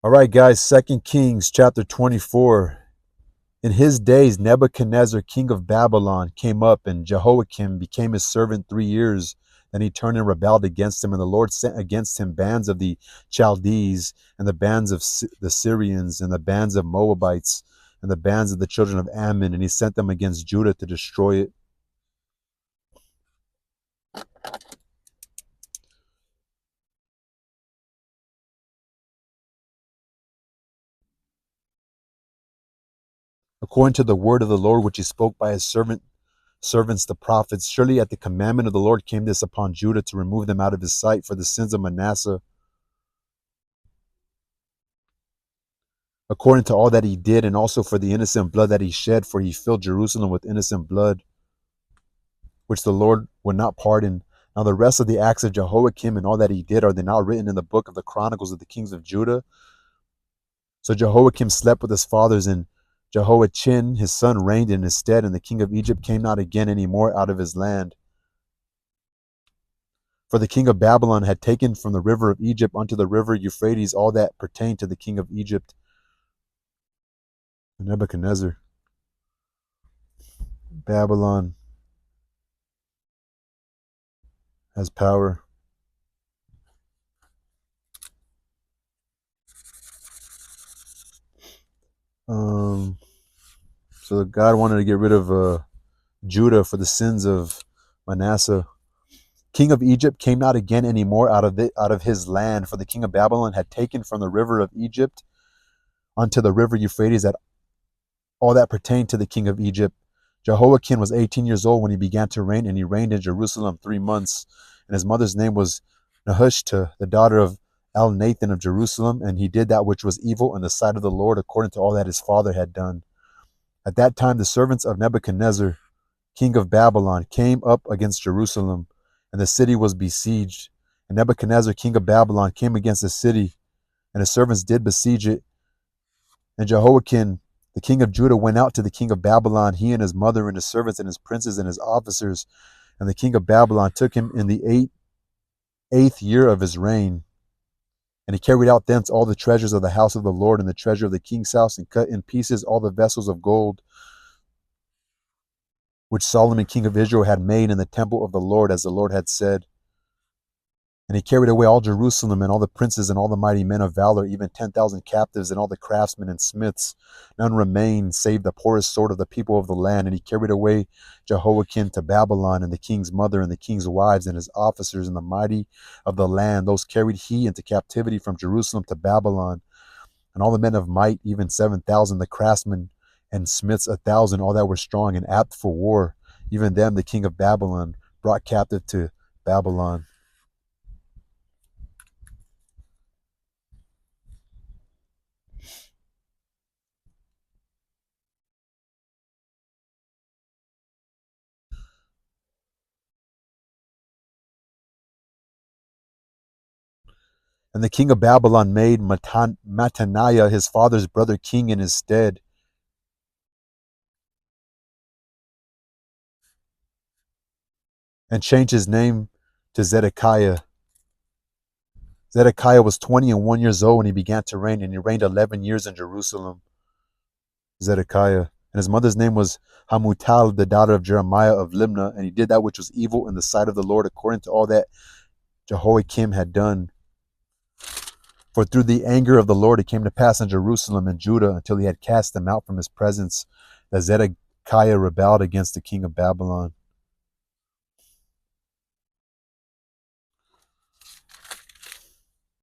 All right, guys, 2 Kings chapter 24. In his days, Nebuchadnezzar, king of Babylon, came up, and Jehoiakim became his servant 3 years. Then he turned and rebelled against him, and the Lord sent against him bands of the Chaldees, and the bands of the Syrians, and the bands of Moabites, and the bands of the children of Ammon, and he sent them against Judah to destroy it. According to the word of the Lord which he spoke by his servants the prophets, surely at the commandment of the Lord came this upon Judah, to remove them out of his sight for the sins of Manasseh, according to all that he did, and also for the innocent blood that he shed, for he filled Jerusalem with innocent blood, which the Lord would not pardon. Now the rest of the acts of Jehoiakim and all that he did, are they not written in the book of the Chronicles of the kings of Judah? So Jehoiakim slept with his fathers, and Jehoiachin his son reigned in his stead, and the king of Egypt came not again any more out of his land. For the king of Babylon had taken from the river of Egypt unto the river Euphrates all that pertained to the king of Egypt. Nebuchadnezzar. Babylon has power. So God wanted to get rid of Judah for the sins of Manasseh. King of Egypt came not again any more out of his land, for the king of Babylon had taken from the river of Egypt unto the river Euphrates that all that pertained to the king of Egypt. Jehoiakim was 18 years old when he began to reign, and he reigned in Jerusalem 3 months. And his mother's name was Nehushta, the daughter of Elnathan of Jerusalem, and he did that which was evil in the sight of the Lord, according to all that his father had done. At that time the servants of Nebuchadnezzar, king of Babylon, came up against Jerusalem, and the city was besieged. And Nebuchadnezzar, king of Babylon, came against the city, and his servants did besiege it. And Jehoiakim, the king of Judah, went out to the king of Babylon, he and his mother and his servants and his princes and his officers. And the king of Babylon took him in the eighth year of his reign. And he carried out thence all the treasures of the house of the Lord and the treasure of the king's house, and cut in pieces all the vessels of gold which Solomon king of Israel had made in the temple of the Lord, as the Lord had said. And he carried away all Jerusalem, and all the princes, and all the mighty men of valor, even 10,000 captives, and all the craftsmen and smiths. None remained, save the poorest sort of the people of the land. And he carried away Jehoiakim to Babylon, and the king's mother, and the king's wives, and his officers, and the mighty of the land. Those carried he into captivity from Jerusalem to Babylon. And all the men of might, even 7,000, the craftsmen and smiths 1,000, all that were strong and apt for war. Even them the king of Babylon brought captive to Babylon. And the king of Babylon made Mattaniah his father's brother king in his stead, and changed his name to Zedekiah. Zedekiah was 21 years old when he began to reign, and he reigned 11 years in Jerusalem. Zedekiah. And his mother's name was Hamutal, the daughter of Jeremiah of Libnah, and he did that which was evil in the sight of the Lord, according to all that Jehoiakim had done. For through the anger of the Lord it came to pass in Jerusalem and Judah, until he had cast them out from his presence, that Zedekiah rebelled against the king of Babylon.